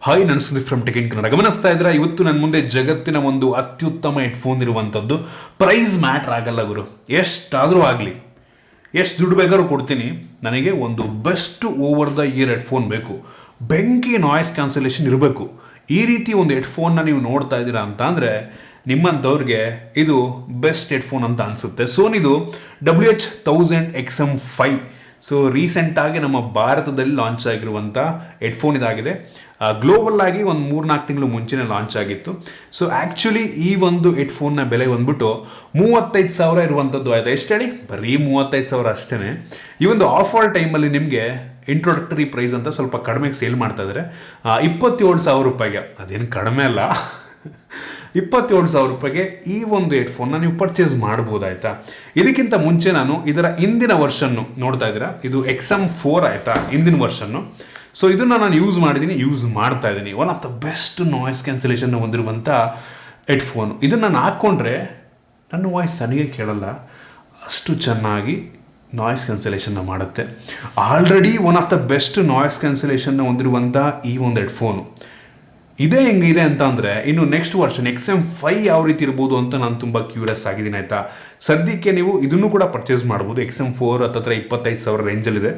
Hi, ನಾನು Sudeep from tech in Kannada. ಗಮನಿಸ್ತಾ ಇದ್ರೆ ಇವತ್ತು ನನ್ನ ಮುಂದೆ ಜಗತ್ತಿನ ಒಂದು ಅತ್ಯುತ್ತಮ ಹೆಡ್ಫೋನ್ ಇರುವಂಥದ್ದು. ಪ್ರೈಸ್ ಮ್ಯಾಟ್ರ್ ಆಗಲ್ಲ ಗುರು, ಎಷ್ಟಾದರೂ ಆಗಲಿ, ಎಷ್ಟು ದುಡ್ಡು ಬೇಕಾದ್ರೂ ಕೊಡ್ತೀನಿ. ನನಗೆ ಒಂದು best over the year headphone ಬೇಕು, ಬೆಂಕಿ ನಾಯ್ಸ್ ಕ್ಯಾನ್ಸಲೇಷನ್ ಇರಬೇಕು. ಈ ರೀತಿ ಒಂದು ಹೆಡ್ಫೋನ್ನ ನೀವು ನೋಡ್ತಾ ಇದ್ದೀರಾ ಅಂತ ಅಂದರೆ ನಿಮ್ಮಂಥವ್ರಿಗೆ ಇದು ಬೆಸ್ಟ್ ಹೆಡ್ಫೋನ್ ಅಂತ ಅನಿಸುತ್ತೆ. ಸೋನಿದು WH-1000XM5. ಸೊ ರೀಸೆಂಟಾಗಿ ನಮ್ಮ ಭಾರತದಲ್ಲಿ ಲಾಂಚ್ ಆಗಿರುವಂಥ ಹೆಡ್ಫೋನ್ ಇದಾಗಿದೆ. ಗ್ಲೋಬಲ್ ಆಗಿ ಒಂದು 3-4 ತಿಂಗಳು ಮುಂಚೆನೇ ಲಾಂಚ್ ಆಗಿತ್ತು. ಸೊ ಆ್ಯಕ್ಚುಲಿ ಈ ಒಂದು ಹೆಡ್ಫೋನ್ನ ಬೆಲೆ ಬಂದ್ಬಿಟ್ಟು 35,000 ಇರುವಂಥದ್ದು ಆಯಿತು. ಎಷ್ಟು ಹೇಳಿ? ಬರೀ 35,000 ಅಷ್ಟೇ. ಈ ಒಂದು ಆಫರ್ ಟೈಮಲ್ಲಿ ನಿಮಗೆ ಇಂಟ್ರೊಡಕ್ಟರಿ ಪ್ರೈಸ್ ಅಂತ ಸ್ವಲ್ಪ ಕಡಿಮೆಗೆ ಸೇಲ್ ಮಾಡ್ತಾ ಇದ್ದಾರೆ. 27,000 ರೂಪಾಯಿಗೆ. ಅದೇನು ಕಡಿಮೆ ಅಲ್ಲ, 27,000 ರೂಪಾಯಿಗೆ ಈ ಒಂದು ಹೆಡ್ಫೋನ್ನ ನೀವು ಪರ್ಚೇಸ್ ಮಾಡ್ಬೋದಾಯ್ತಾ. ಇದಕ್ಕಿಂತ ಮುಂಚೆ ನಾನು ಇದರ ಹಿಂದಿನ ವರ್ಷನ್ನು ನೋಡ್ತಾ ಇದ್ದೀರಾ, ಇದು XM4 ಆಯಿತಾ, ಹಿಂದಿನ ವರ್ಷನ್ನು. ಸೊ ಇದನ್ನು ನಾನು ಯೂಸ್ ಮಾಡ್ತಾ ಇದ್ದೀನಿ. One of the best noise cancellation ಹೊಂದಿರುವಂಥ ಹೆಡ್ಫೋನು. ಇದನ್ನು ನಾನು ಹಾಕ್ಕೊಂಡ್ರೆ ನನ್ನ ವಾಯ್ಸ್ ನನಗೆ ಕೇಳಲ್ಲ, ಅಷ್ಟು ಚೆನ್ನಾಗಿ ನಾಯ್ಸ್ ಕ್ಯಾನ್ಸಲೇಷನ್ನ ಮಾಡುತ್ತೆ. Already one of the best noise ಕ್ಯಾನ್ಸಲೇಷನ್ನ ಹೊಂದಿರುವಂಥ ಈ ಒಂದು ಹೆಡ್ಫೋನು ಇದೇ ಹೆಂಗಿದೆ ಅಂತ ಅಂದರೆ, ಇನ್ನು ನೆಕ್ಸ್ಟ್ ವರ್ಷನ್ XM5 ಯಾವ ರೀತಿ ಇರ್ಬೋದು ಅಂತ ನಾನು ತುಂಬ ಕ್ಯೂರಿಯಸ್ ಆಗಿದ್ದೀನಿ ಆಯಿತಾ. ಸದ್ಯಕ್ಕೆ ನೀವು ಇದನ್ನು ಕೂಡ ಪರ್ಚೇಸ್ ಮಾಡ್ಬೋದು. XM4 ಹತ್ತಿರ 25,000 ರೇಂಜಲ್ಲಿದೆ.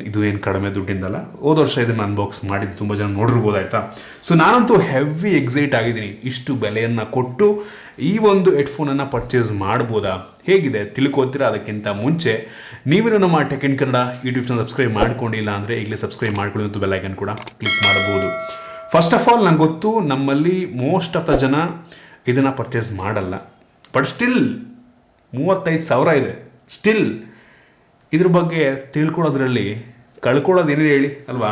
ಇದು ಏನು ಕಡಿಮೆ ದುಡ್ಡಿಂದಲ್ಲ. ಹೋದ ವರ್ಷ ಇದನ್ನು ಅನ್ಬಾಕ್ಸ್ ಮಾಡಿದ್ದು ತುಂಬ ಜನ ನೋಡಿರ್ಬೋದು ಆಯಿತಾ. ಸೊ ನಾನಂತೂ ಹೆವಿ ಎಕ್ಸೈಟ್ ಆಗಿದ್ದೀನಿ. ಇಷ್ಟು ಬೆಲೆಯನ್ನು ಕೊಟ್ಟು ಈ ಒಂದು ಹೆಡ್ಫೋನನ್ನು ಪರ್ಚೇಸ್ ಮಾಡ್ಬೋದಾ, ಹೇಗಿದೆ ತಿಳ್ಕೊತೀರಾ. ಅದಕ್ಕಿಂತ ಮುಂಚೆ ನೀವೇನು ನಮ್ಮ tech in Kannada YouTube channel subscribe ಮಾಡ್ಕೊಂಡಿಲ್ಲ ಅಂದರೆ ಈಗಲೇ ಸಬ್ಸ್ಕ್ರೈಬ್ ಮಾಡ್ಕೊಳ್ಳಿ ಮತ್ತು ಬೆಲ್ ಐಕನ್ ಕೂಡ ಕ್ಲಿಕ್ ಮಾಡ್ಬೋದು. ಫಸ್ಟ್ ಆಫ್ ಆಲ್ ನಂಗೆ ಗೊತ್ತು, ನಮ್ಮಲ್ಲಿ ಮೋಸ್ಟ್ ಆಫ್ ದ ಜನ ಇದನ್ನು ಪರ್ಚೇಸ್ ಮಾಡಲ್ಲ. ಬಟ್ ಸ್ಟಿಲ್ 35,000 ಇದೆ. ಸ್ಟಿಲ್ ಇದ್ರ ಬಗ್ಗೆ ತಿಳ್ಕೊಳ್ಳೋದ್ರಲ್ಲಿ ಕಳ್ಕೊಳ್ಳೋದು ಏನಿದೆ ಹೇಳಿ ಅಲ್ವಾ.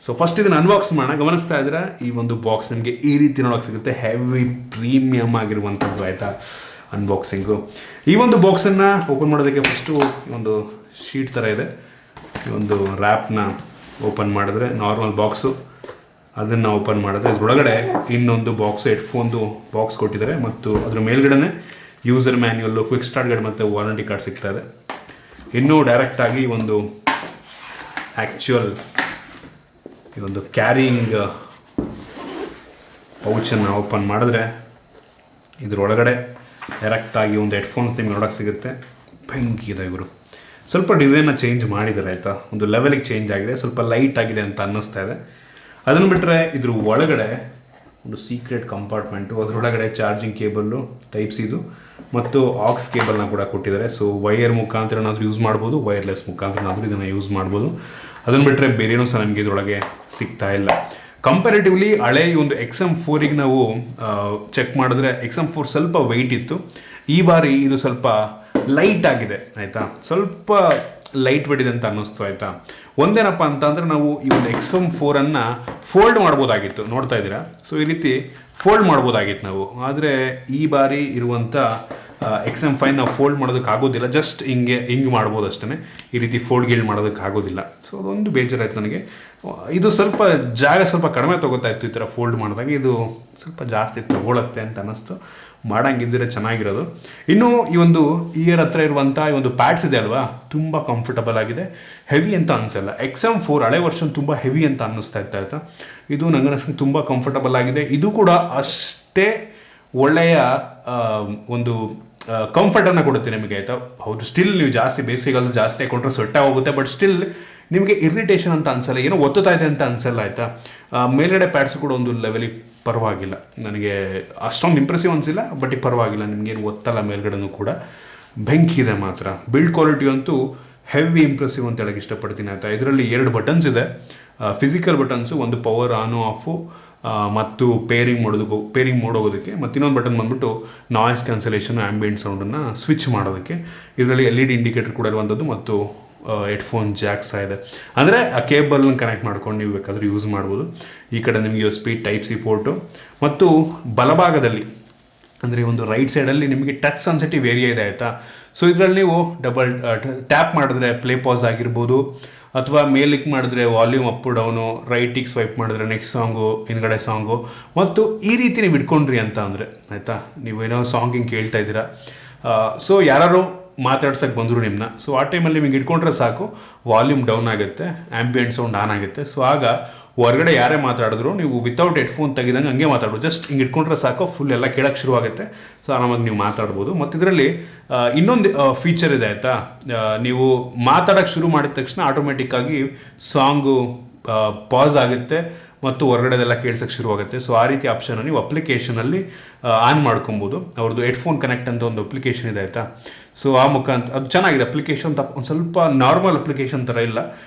ಸೊ ಫಸ್ಟ್ ಇದನ್ನು ಅನ್ಬಾಕ್ಸ್ ಮಾಡೋಣ. ಗಮನಿಸ್ತಾ ಇದ್ರೆ ಈ ಒಂದು ಬಾಕ್ಸ್ ನಿಮಗೆ ಈ ರೀತಿ ನೋಡೋಕೆ ಸಿಗುತ್ತೆ. ಹೆವಿ ಪ್ರೀಮಿಯಮ್ ಆಗಿರುವಂಥದ್ದು ಆಯಿತಾ ಅನ್ಬಾಕ್ಸಿಂಗು. ಈ ಒಂದು ಬಾಕ್ಸನ್ನು ಓಪನ್ ಮಾಡೋದಕ್ಕೆ ಫಸ್ಟು ಒಂದು ಶೀಟ್ ಥರ ಇದೆ. ಈ ಒಂದು ರ್ಯಾಪ್ನ ಓಪನ್ ಮಾಡಿದ್ರೆ ನಾರ್ಮಲ್ ಬಾಕ್ಸು, ಅದನ್ನು ಓಪನ್ ಮಾಡಿದ್ರೆ ಇದರೊಳಗಡೆ ಇನ್ನೊಂದು ಬಾಕ್ಸು, ಹೆಡ್ಫೋನ್ದು ಬಾಕ್ಸ್ ಕೊಟ್ಟಿದ್ದಾರೆ ಮತ್ತು ಅದ್ರ ಮೇಲ್ಗಡೆ user manual, quick start guide ಮತ್ತು ವಾರಂಟಿ ಕಾರ್ಡ್ ಸಿಗ್ತಾ ಇದೆ. ಇನ್ನೂ ಡೈರೆಕ್ಟಾಗಿ ಒಂದು ಆ್ಯಕ್ಚುಯಲ್ ಈ ಒಂದು ಕ್ಯಾರಿಯಿಂಗ್ ಪೌಚನ್ನು ಓಪನ್ ಮಾಡಿದ್ರೆ ಇದರೊಳಗಡೆ ಡೈರೆಕ್ಟಾಗಿ ಒಂದು ಹೆಡ್ಫೋನ್ಸ್ ನಿಮ್ಗೆ ನೋಡೋಕ್ಕೆ ಸಿಗುತ್ತೆ. ಬೆಂಕಿ ಇದೆ ಇವರು. ಸ್ವಲ್ಪ ಡಿಸೈನ್ನ ಚೇಂಜ್ ಮಾಡಿದ್ದಾರೆ ಆಯಿತಾ, ಒಂದು ಲೆವೆಲಿಗೆ ಚೇಂಜ್ ಆಗಿದೆ, ಸ್ವಲ್ಪ ಲೈಟ್ ಆಗಿದೆ ಅಂತ ಅನ್ನಿಸ್ತಾ ಇದೆ. ಅದನ್ನು ಬಿಟ್ಟರೆ ಇದ್ರ ಒಳಗಡೆ ಒಂದು ಸೀಕ್ರೆಟ್ ಕಂಪಾರ್ಟ್ಮೆಂಟು, ಅದರೊಳಗಡೆ ಚಾರ್ಜಿಂಗ್ ಕೇಬಲ್ಲು ಟೈಪ್ ಸಿ ಮತ್ತು ಆಕ್ಸ್ ಕೇಬಲ್ನ ಕೂಡ ಕೊಟ್ಟಿದ್ದಾರೆ. ಸೊ ವೈರ್ ಮುಖಾಂತರನಾದರೂ ಯೂಸ್ ಮಾಡ್ಬೋದು, ವೈರ್ಲೆಸ್ ಮುಖಾಂತರನಾದರೂ ಇದನ್ನು ಯೂಸ್ ಮಾಡ್ಬೋದು. ಅದನ್ನು ಬಿಟ್ಟರೆ ಬೇರೆಯೂ ಸಹ ನಮಗೆ ಇದರೊಳಗೆ ಸಿಗ್ತಾ ಇಲ್ಲ. ಕಂಪ್ಯಾರಿಟಿವ್ಲಿ ಹಳೆ ಈ ಒಂದು XM4ಗೆ ನಾವು ಚೆಕ್ ಮಾಡಿದ್ರೆ XM4 ಸ್ವಲ್ಪ ವೆಯ್ಟ್ ಇತ್ತು. ಈ ಬಾರಿ ಇದು ಸ್ವಲ್ಪ ಲೈಟ್ ಆಗಿದೆ ಆಯಿತಾ, ಸ್ವಲ್ಪ ಲೈಟ್ ವೆಯ್ಟ್ ಇದೆ ಅಂತ ಅನ್ನಿಸ್ತು ಆಯಿತಾ. ಒಂದೇನಪ್ಪ ಅಂತ ಅಂದರೆ ನಾವು ಈ ಒಂದು XM4 ಫೋಲ್ಡ್ ಮಾಡ್ಬೋದಾಗಿತ್ತು, ನೋಡ್ತಾ ಇದ್ದೀರಾ. ಸೊ ಈ ರೀತಿ ಫೋಲ್ಡ್ ಮಾಡ್ಬೋದಾಗಿತ್ತು ನಾವು, ಆದರೆ ಈ ಬಾರಿ ಇರುವಂಥ XM5 ನಾವು ಫೋಲ್ಡ್ ಮಾಡೋದಕ್ಕಾಗೋದಿಲ್ಲ. ಜಸ್ಟ್ ಹಿಂಗೆ ಮಾಡ್ಬೋದು ಅಷ್ಟೇ, ಈ ರೀತಿ ಫೋಲ್ಡ್ ಮಾಡೋದಕ್ಕಾಗೋದಿಲ್ಲ. ಸೊ ಅದೊಂದು ಬೇಜಾರಾಯ್ತು ನನಗೆ. ಇದು ಸ್ವಲ್ಪ ಜಾಗ ಸ್ವಲ್ಪ ಕಡಿಮೆ ತೊಗೋತಾ ಇತ್ತು ಈ ಥರ ಫೋಲ್ಡ್ ಮಾಡಿದಾಗ, ಇದು ಸ್ವಲ್ಪ ಜಾಸ್ತಿ ತೊಗೊಳತ್ತೆ ಅಂತ ಅನ್ನಿಸ್ತು. ಮಾಡಂಗಿದ್ದರೆ ಚೆನ್ನಾಗಿರೋದು. ಇನ್ನು ಈ ಒಂದು ಇಯರ್ ಹತ್ರ ಇರುವಂಥ ಈ ಒಂದು ಪ್ಯಾಡ್ಸ್ ಇದೆ ಅಲ್ವಾ, ತುಂಬ ಕಂಫರ್ಟಬಲ್ ಆಗಿದೆ, ಹೆವಿ ಅಂತ ಅನಿಸಲ್ಲ. XM4 ಹಳೆ ವರ್ಷನ್ ತುಂಬ ಹೆವಿ ಅಂತ ಅನ್ನಿಸ್ತಾ ಇತ್ತು ಆಯಿತಾ. ಇದು ನನಗೆ ತುಂಬ ಕಂಫರ್ಟಬಲ್ ಆಗಿದೆ. ಇದು ಕೂಡ ಅಷ್ಟೇ ಒಳ್ಳೆಯ ಒಂದು ಕಂಫರ್ಟನ್ನು ಕೊಡುತ್ತೆ ನಿಮಗೆ ಆಯಿತಾ. ಹೌದು, ಸ್ಟಿಲ್ ನೀವು ಜಾಸ್ತಿ ಬೇಸಿಗೆಲ್ಲ ಜಾಸ್ತಿ ಹಾಕೊಂಡ್ರೆ ಸೊಟ್ಟ ಹೋಗುತ್ತೆ, ಬಟ್ ಸ್ಟಿಲ್ ನಿಮಗೆ ಇರಿಟೇಷನ್ ಅಂತ ಅನಿಸಲ್ಲ, ಏನೋ ಒತ್ತುತ್ತಾ ಇದೆ ಅಂತ ಅನಿಸಲ್ಲ ಆಯಿತಾ. ಮೇಲ್ಗಡೆ ಪ್ಯಾಡ್ಸ್ ಕೂಡ ಒಂದು ಲೆವೆಲಿಗೆ ಪರವಾಗಿಲ್ಲ, ನನಗೆ ಅಷ್ಟೊಂದು ಇಂಪ್ರೆಸಿವ್ ಅನಿಸಿಲ್ಲ, ಬಟ್ ಈಗ ಪರವಾಗಿಲ್ಲ, ನಿಮಗೇನು ಒತ್ತಲ್ಲ ಮೇಲ್ಗಡೆನೂ ಕೂಡ. ಬೆಂಕಿ ಇದೆ ಮಾತ್ರ. ಬಿಲ್ಡ್ ಕ್ವಾಲಿಟಿ ಅಂತೂ ಹೆವಿ ಇಂಪ್ರೆಸಿವ್ ಅಂತ ಹೇಳಕ್ಕೆ ಇಷ್ಟಪಡ್ತೀನಿ ಆಯಿತಾ. ಇದರಲ್ಲಿ 2 ಬಟನ್ಸ್ ಇದೆ, ಫಿಸಿಕಲ್ ಬಟನ್ಸು, ಒಂದು ಪವರ್ ಆನು ಆಫು ಮತ್ತು ಪೇರಿಂಗ್ ಮಾಡೋದಕ್ಕೆ, ಮತ್ತು ಇನ್ನೊಂದು ಬಟನ್ ಬಂದ್ಬಿಟ್ಟು ನಾಯ್ಸ್ ಕ್ಯಾನ್ಸಲೇಷನ್ ಆ್ಯಂಬಿಯೆಂಟ್ ಸೌಂಡನ್ನು ಸ್ವಿಚ್ ಮಾಡೋದಕ್ಕೆ. ಇದರಲ್ಲಿ LED ಇಂಡಿಕೇಟರ್ ಕೂಡ ಇರುವಂಥದ್ದು ಮತ್ತು ಹೆಡ್ಫೋನ್ ಜಾಕ್ಸ್ ಇದೆ. ಅಂದರೆ ಆ ಕೇಬಲ್ನ ಕನೆಕ್ಟ್ ಮಾಡ್ಕೊಂಡು ನೀವು ಬೇಕಾದರೂ ಯೂಸ್ ಮಾಡ್ಬೋದು. ಈ ಕಡೆ ನಿಮಗೆ USB ಟೈಪ್ ಸಿ ಪೋರ್ಟು ಮತ್ತು ಬಲಭಾಗದಲ್ಲಿ ಅಂದರೆ ಒಂದು ರೈಟ್ ಸೈಡಲ್ಲಿ ನಿಮಗೆ ಟಚ್ ಸೆನ್ಸಿಟಿವ್ ಏರಿಯಾ ಇದೆ ಆಯಿತಾ. ಸೊ ಇದರಲ್ಲಿ ನೀವು ಡಬಲ್ ಟ್ಯಾಪ್ ಮಾಡಿದ್ರೆ ಪ್ಲೇ ಪಾಸ್ ಆಗಿರ್ಬೋದು, ಅಥವಾ ಮೇಲಿಕ್ ಮಾಡಿದ್ರೆ ವಾಲ್ಯೂಮ್ ಅಪ್ ಡೌನು, ರೈಟಿಗೆ ಸ್ವೈಪ್ ಮಾಡಿದ್ರೆ ನೆಕ್ಸ್ಟ್ ಸಾಂಗು, ಹಿಂದ್ಗಡೆ ಸಾಂಗು, ಮತ್ತು ಈ ರೀತಿ ನೀವು ಇಟ್ಕೊಂಡ್ರಿ ಅಂತ ಅಂದರೆ ಆಯಿತಾ, ನೀವೇನೋ ಸಾಂಗ್ ಹಿಂಗೆ ಕೇಳ್ತಾ ಇದ್ದೀರಾ. ಸೊ ಯಾರು ಮಾತಾಡ್ಸಕ್ಕೆ ಬಂದರು ನಿಮ್ಮನ್ನ, ಸೊ ಆ ಟೈಮಲ್ಲಿ ನಿಮಗೆ ಇಟ್ಕೊಂಡ್ರೆ ಸಾಕು, ವಾಲ್ಯೂಮ್ ಡೌನ್ ಆಗುತ್ತೆ, ಆ್ಯಂಬಿಯೆಂಟ್ ಸೌಂಡ್ ಆನ್ ಆಗುತ್ತೆ. ಸೊ ಆಗ ಹೊರಗಡೆ ಯಾರೇ ಮಾತಾಡಿದ್ರು ನೀವು ವಿತೌಟ್ ಹೆಡ್ಫೋನ್ ತೆಗೆದಂಗೆ ಹಂಗೆ ಮಾತಾಡ್ಬೋದು. ಜಸ್ಟ್ ಹಿಂಗೆ ಇಟ್ಕೊಂಡ್ರೆ ಸಾಕು, ಫುಲ್ ಎಲ್ಲ ಕೇಳೋಕ್ಕೆ ಶುರುವಾಗುತ್ತೆ. ಸೊ ಆರಾಮಾಗಿ ನೀವು ಮಾತಾಡ್ಬೋದು. ಮತ್ತು ಇದರಲ್ಲಿ ಇನ್ನೊಂದು ಫೀಚರ್ ಇದೆ ಆಯಿತಾ, ನೀವು ಮಾತಾಡೋಕ್ಕೆ ಶುರು ಮಾಡಿದ ತಕ್ಷಣ ಆಟೋಮೆಟಿಕ್ಕಾಗಿ ಸಾಂಗು ಪಾಸ್ ಆಗುತ್ತೆ ಮತ್ತು ಹೊರಗಡೆದೆಲ್ಲ ಕೇಳ್ಸೋಕ್ಕೆ ಶುರುವಾಗುತ್ತೆ. ಸೊ ಆ ರೀತಿ ಆಪ್ಷನ್ನ ನೀವು ಅಪ್ಲಿಕೇಶನಲ್ಲಿ ಆನ್ ಮಾಡ್ಕೊಬೋದು. ಅವ್ರದ್ದು ಹೆಡ್ಫೋನ್ ಕನೆಕ್ಟ್ ಅಂತ ಒಂದು ಅಪ್ಲಿಕೇಶನ್ ಇದೆ ಆಯಿತಾ. ಸೊ ಆ ಮುಖಾಂತರ ಅದು ಚೆನ್ನಾಗಿದೆ ಅಪ್ಲಿಕೇಶನ್. ಒಂದು ಸ್ವಲ್ಪ ನಾರ್ಮಲ್ ಅಪ್ಲಿಕೇಶನ್ ಥರ ಇಲ್ಲ,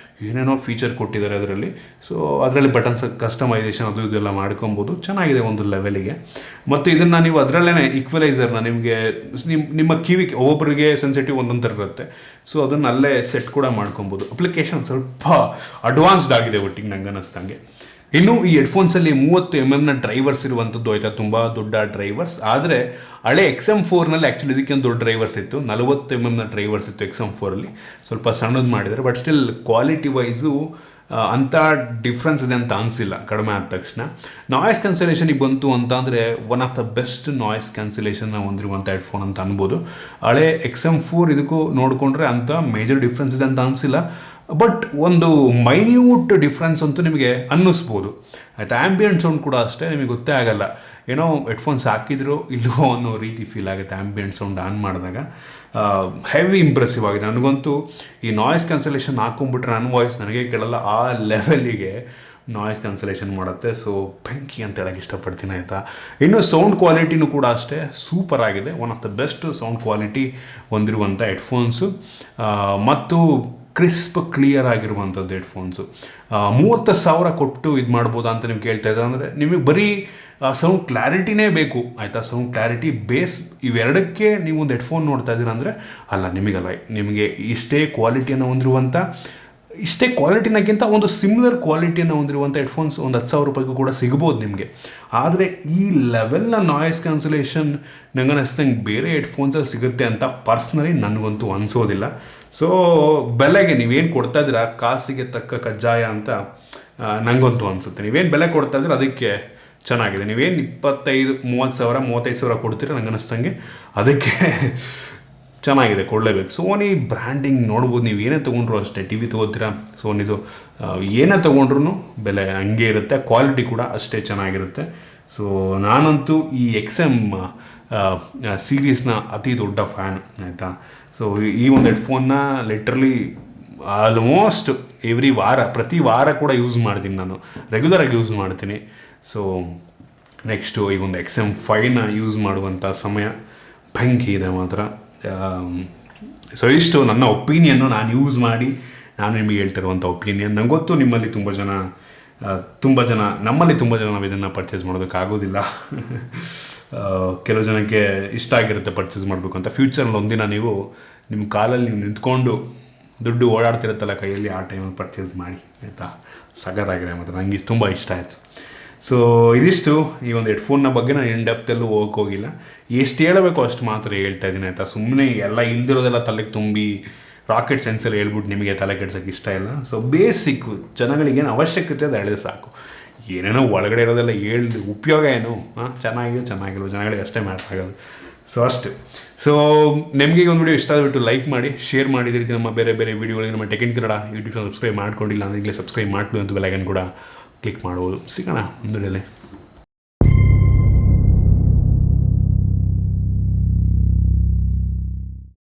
ಏನೇನೋ ಫೀಚರ್ ಕೊಟ್ಟಿದ್ದಾರೆ ಅದರಲ್ಲಿ. ಸೊ ಅದರಲ್ಲಿ ಬಟನ್ಸ್ ಕಸ್ಟಮೈಸೇಷನ್ ಅದು ಇದೆಲ್ಲ ಮಾಡ್ಕೊಬೋದು. ಚೆನ್ನಾಗಿದೆ ಒಂದು ಲೆವೆಲಿಗೆ. ಮತ್ತು ಇದನ್ನು ನೀವು ಅದರಲ್ಲೇ ಈಕ್ವಲೈಸರ್ನ ನಿಮಗೆ ನಿಮ್ಮ ಕಿವಿಗೆ ಒಬ್ಬೊಬ್ಬರಿಗೆ ಸೆನ್ಸಿಟಿವ್ ಒಂದೊಂದು ಥರ ಇರುತ್ತೆ. ಸೊ ಅದನ್ನು ಅಲ್ಲೇ ಸೆಟ್ ಕೂಡ ಮಾಡ್ಕೊಬೋದು. ಅಪ್ಲಿಕೇಶನ್ ಸ್ವಲ್ಪ ಅಡ್ವಾನ್ಸ್ಡ್ ಆಗಿದೆ ಒಟ್ಟಿಗೆ ನಂಗೆ ಅನ್ನಿಸ್ದಂಗೆ. ಇನ್ನು ಈ ಹೆಡ್ಫೋನ್ಸಲ್ಲಿ 30 mm ಡ್ರೈವರ್ಸ್ ಇರುವಂಥದ್ದು ಆಯಿತಾ, ತುಂಬ ದೊಡ್ಡ ಡ್ರೈವರ್ಸ್. ಆದರೆ ಹಳೆ XM4ನಲ್ಲಿ ಆ್ಯಕ್ಚುಲಿ ಇದಕ್ಕೆ ಒಂದು ದೊಡ್ಡ ಡ್ರೈವರ್ಸ್ ಇತ್ತು, 40 mm ಡ್ರೈವರ್ಸ್ ಇತ್ತು XM4ಅಲ್ಲಿ. ಸ್ವಲ್ಪ ಸಣ್ಣದು ಮಾಡಿದ್ದಾರೆ, ಬಟ್ ಸ್ಟಿಲ್ ಕ್ವಾಲಿಟಿ ವೈಸು ಅಂಥ ಡಿಫ್ರೆನ್ಸ್ ಇದೆ ಅಂತ ಅನಿಸಿಲ್ಲ ಕಡಿಮೆ ಆದ ತಕ್ಷಣ. ನಾಯ್ಸ್ ಕ್ಯಾನ್ಸಲೇಷನಿಗೆ ಬಂತು ಅಂತ ಅಂದರೆ one of the best noise ಕ್ಯಾನ್ಸಲೇಷನ್ನ ಹೊಂದಿರುವಂಥ ಹೆಡ್ಫೋನ್ ಅಂತ ಅನ್ಬೋದು. ಹಳೆ XM4 ಇದಕ್ಕೂ ನೋಡಿಕೊಂಡ್ರೆ ಅಂಥ ಮೇಜರ್ ಡಿಫ್ರೆನ್ಸ್ ಇದೆ ಅಂತ ಅನಿಸಿಲ್ಲ, ಬಟ್ ಒಂದು ಮೈನ್ಯೂಟ್ ಡಿಫ್ರೆನ್ಸ್ ಅಂತೂ ನಿಮಗೆ ಅನ್ನಿಸ್ಬೋದು ಆಯಿತಾ. ಆ್ಯಂಬಿಯಂಟ್ ಸೌಂಡ್ ಕೂಡ ಅಷ್ಟೇ, ನಿಮಗೆ ಗೊತ್ತೇ ಆಗಲ್ಲ, ಏನೋ ಹೆಡ್ಫೋನ್ಸ್ ಹಾಕಿದ್ರು ಇಲ್ಲವೋ ಅನ್ನೋ ರೀತಿ ಫೀಲ್ ಆಗುತ್ತೆ ಆ್ಯಂಬಿಯಂಟ್ ಸೌಂಡ್ ಆನ್ ಮಾಡಿದಾಗ. ಹೆವಿ ಇಂಪ್ರೆಸಿವ್ ಆಗಿದೆ. ನನಗಂತೂ ಈ ನಾಯ್ಸ್ ಕ್ಯಾನ್ಸಲೇಷನ್ ಹಾಕೊಂಡ್ಬಿಟ್ರೆ ನನ್ನ ವಾಯ್ಸ್ ನನಗೆ ಕೇಳಲ್ಲ, ಆ ಲೆವೆಲಿಗೆ ನಾಯ್ಸ್ ಕ್ಯಾನ್ಸಲೇಷನ್ ಮಾಡುತ್ತೆ. ಸೊ ಬೆಂಕಿ ಅಂತ ಹೇಳಕ್ಕೆ ಇಷ್ಟಪಡ್ತೀನಿ ಆಯಿತಾ. ಇನ್ನು ಸೌಂಡ್ ಕ್ವಾಲಿಟಿನೂ ಕೂಡ ಅಷ್ಟೇ ಸೂಪರ್ ಆಗಿದೆ. One of the best sound quality ಹೊಂದಿರುವಂಥ ಹೆಡ್ಫೋನ್ಸು ಮತ್ತು ಕ್ರಿಸ್ಪ್ ಕ್ಲಿಯರ್ ಆಗಿರುವಂಥದ್ದು ಹೆಡ್ಫೋನ್ಸು. 30,000 ಕೊಟ್ಟು ಇದು ಮಾಡ್ಬೋದಾ ಅಂತ ನೀವು ಕೇಳ್ತಾ ಇದ್ದಾರೆ. ಅಂದರೆ ನಿಮಗೆ ಬರೀ ಸೌಂಡ್ ಕ್ಲಾರಿಟಿನೇ ಬೇಕು ಆಯಿತಾ, ಸೌಂಡ್ ಕ್ಲಾರಿಟಿ ಬೇಸ್ ಇವೆರಡಕ್ಕೆ ನೀವು ಒಂದು ಹೆಡ್ಫೋನ್ ನೋಡ್ತಾ ಇದ್ದೀರ ಅಂದರೆ ಅಲ್ಲ, ನಿಮಗಲ್ಲ, ನಿಮಗೆ ಇಷ್ಟೇ ಕ್ವಾಲಿಟಿಯನ್ನು ಹೊಂದಿರುವಂಥ, ಇಷ್ಟೇ ಕ್ವಾಲಿಟಿನಾಗಿಂತ ಒಂದು ಸಿಮಿಲರ್ ಕ್ವಾಲಿಟಿಯನ್ನು ಹೊಂದಿರುವಂಥ ಹೆಡ್ಫೋನ್ಸ್ ಒಂದು 10,000 ರೂಪಾಯಿಗೂ ಕೂಡ ಸಿಗ್ಬೋದು ನಿಮಗೆ. ಆದರೆ ಈ ಲೆವೆಲ್ನ ನಾಯ್ಸ್ ಕ್ಯಾನ್ಸಲೇಷನ್ ನಂಗೆ ಅನ್ನಿಸ್ದಂಗೆ ಬೇರೆ ಹೆಡ್ಫೋನ್ಸಲ್ಲಿ ಸಿಗುತ್ತೆ ಅಂತ ಪರ್ಸ್ನಲಿ ನನಗಂತೂ ಅನಿಸೋದಿಲ್ಲ. ಸೊ ಬೆಲೆಗೆ ನೀವೇನು ಕೊಡ್ತಾ ಇದ್ದೀರಾ ಕಾಸಿಗೆ ತಕ್ಕ ಕಜ್ಜಾಯ ಅಂತ ನನಗಂತೂ ಅನಿಸುತ್ತೆ. ನೀವೇನು ಬೆಲೆ ಕೊಡ್ತಾ ಇದ್ದೀರ ಅದಕ್ಕೆ ಚೆನ್ನಾಗಿದೆ. ನೀವೇನು 25,000 35,000 ಕೊಡ್ತೀರ ನಂಗೆ ಅನ್ನಿಸ್ದಂಗೆ ಅದಕ್ಕೆ ಚೆನ್ನಾಗಿದೆ, ಕೊಡಲೇಬೇಕು. ಸೋನಿ ಬ್ರ್ಯಾಂಡಿಂಗ್ ನೋಡ್ಬೋದು, ನೀವು ಏನೇ ತೊಗೊಂಡ್ರು ಅಷ್ಟೇ. ಟಿ ವಿ ತೊಗೋತೀರಾ ಸೋನಿದು, ಏನೇ ತೊಗೊಂಡ್ರು ಬೆಲೆ ಹಂಗೆ ಇರುತ್ತೆ, ಕ್ವಾಲಿಟಿ ಕೂಡ ಅಷ್ಟೇ ಚೆನ್ನಾಗಿರುತ್ತೆ. ಸೊ ನಾನಂತೂ ಈ XM ಸೀರೀಸ್ನ ಅತಿ ದೊಡ್ಡ ಫ್ಯಾನ್ ಆಯಿತಾ. ಸೊ ಈ ಒಂದು ಹೆಡ್ಫೋನ್ನ ಲಿಟ್ರಲಿ ಆಲ್ಮೋಸ್ಟ್ ಪ್ರತಿ ವಾರ ಕೂಡ ಯೂಸ್ ಮಾಡ್ತೀನಿ, ನಾನು ರೆಗ್ಯುಲರಾಗಿ ಯೂಸ್ ಮಾಡ್ತೀನಿ. ಸೊ ನೆಕ್ಸ್ಟು ಈ ಒಂದು XM5ನ ಯೂಸ್ ಮಾಡುವಂಥ ಸಮಯ ಬೆಂಕಿ ಇದೆ ಮಾತ್ರ. ಸೊ ಇಷ್ಟು ನನ್ನ ಒಪಿನಿಯನ್ನು, ನಾನು ಯೂಸ್ ಮಾಡಿ ನಾನು ನಿಮಗೆ ಹೇಳ್ತಿರುವಂಥ ಒಪಿನಿಯನ್. ನಂಗೆ ಗೊತ್ತು ನಮ್ಮಲ್ಲಿ ತುಂಬ ಜನ ನಾವು ಇದನ್ನು ಪರ್ಚೇಸ್ ಮಾಡೋದಕ್ಕಾಗೋದಿಲ್ಲ. ಕೆಲವು ಜನಕ್ಕೆ ಇಷ್ಟ ಆಗಿರುತ್ತೆ ಪರ್ಚೇಸ್ ಮಾಡಬೇಕು ಅಂತ. ಫ್ಯೂಚರಲ್ಲಿ ಒಂದಿನ ನೀವು ನಿಮ್ಮ ಕಾಲಲ್ಲಿ ನೀವು ನಿಂತ್ಕೊಂಡು ದುಡ್ಡು ಓಡಾಡ್ತಿರುತ್ತಲ್ಲ ಕೈಯಲ್ಲಿ, ಆ ಟೈಮಲ್ಲಿ ಪರ್ಚೇಸ್ ಮಾಡಿ ಆಯಿತಾ. ಸಗದಾಗಿದೆ ಮತ್ತು ನನಗೆ ತುಂಬ ಇಷ್ಟ ಆಯಿತು. ಸೊ ಇದಿಷ್ಟು ಈ ಒಂದು ಹೆಡ್ಫೋನ್ನ ಬಗ್ಗೆ. ನಾನು ಇನ್ ಡೆಪ್ತಲ್ಲೂ ಹೋಗಿಲ್ಲ, ಎಷ್ಟು ಹೇಳಬೇಕು ಅಷ್ಟು ಮಾತ್ರ ಹೇಳ್ತಾ ಇದ್ದೀನಿ ಆಯಿತಾ. ಸುಮ್ಮನೆ ಎಲ್ಲ ಇಲ್ದಿರೋದೆಲ್ಲ ತಲೆಗೆ ತುಂಬಿ ರಾಕೆಟ್ ಸೆನ್ಸಲ್ಲಿ ಹೇಳ್ಬಿಟ್ಟು ನಿಮಗೆ ತಲೆ ಕೆಡ್ಸೋಕ್ಕೆ ಇಷ್ಟ ಇಲ್ಲ. ಸೊ ಬೇಸಿಕ್ ಜನಗಳಿಗೇನು ಅವಶ್ಯಕತೆ ಅದು ಹೇಳಿದ್ರೆ ಸಾಕು. ಏನೇನೋ ಒಳಗಡೆ ಇರೋದೆಲ್ಲ ಹೇಳ್ದು ಉಪಯೋಗ ಏನು, ಚೆನ್ನಾಗಿಲ್ವ ಜನಗಳಿಗೆ ಅಷ್ಟೇ ಮ್ಯಾಟರ್ ಆಗೋದು. ಸೊ ಅಷ್ಟೇ. ಸೊ ನಿಮಗೆ ಒಂದು ವಿಡಿಯೋ ಇಷ್ಟ ಆಗಿಬಿಟ್ಟು ಲೈಕ್ ಮಾಡಿ, ಶೇರ್ ಮಾಡಿ. ಇದೇ ರೀತಿ ನಮ್ಮ ಬೇರೆ ವೀಡಿಯೋಗಳಿಗೆ ನಮ್ಮ tech in Kannada YouTube subscribe ಮಾಡ್ಕೊಂಡಿಲ್ಲ ಅಂದರೆ ಈಗಲೇ ಸಬ್ಸ್ಕ್ರೈಬ್ ಮಾಡ್ಕೊಳ್ಳಿ ಅಂತ ಬೆಲ್ ಐಕಾನ್ ಕೂಡ ಕ್ಲಿಕ್ ಮಾಡ್ಬೋದು. ಸಿಗೋಣ ಮುಂದೆ.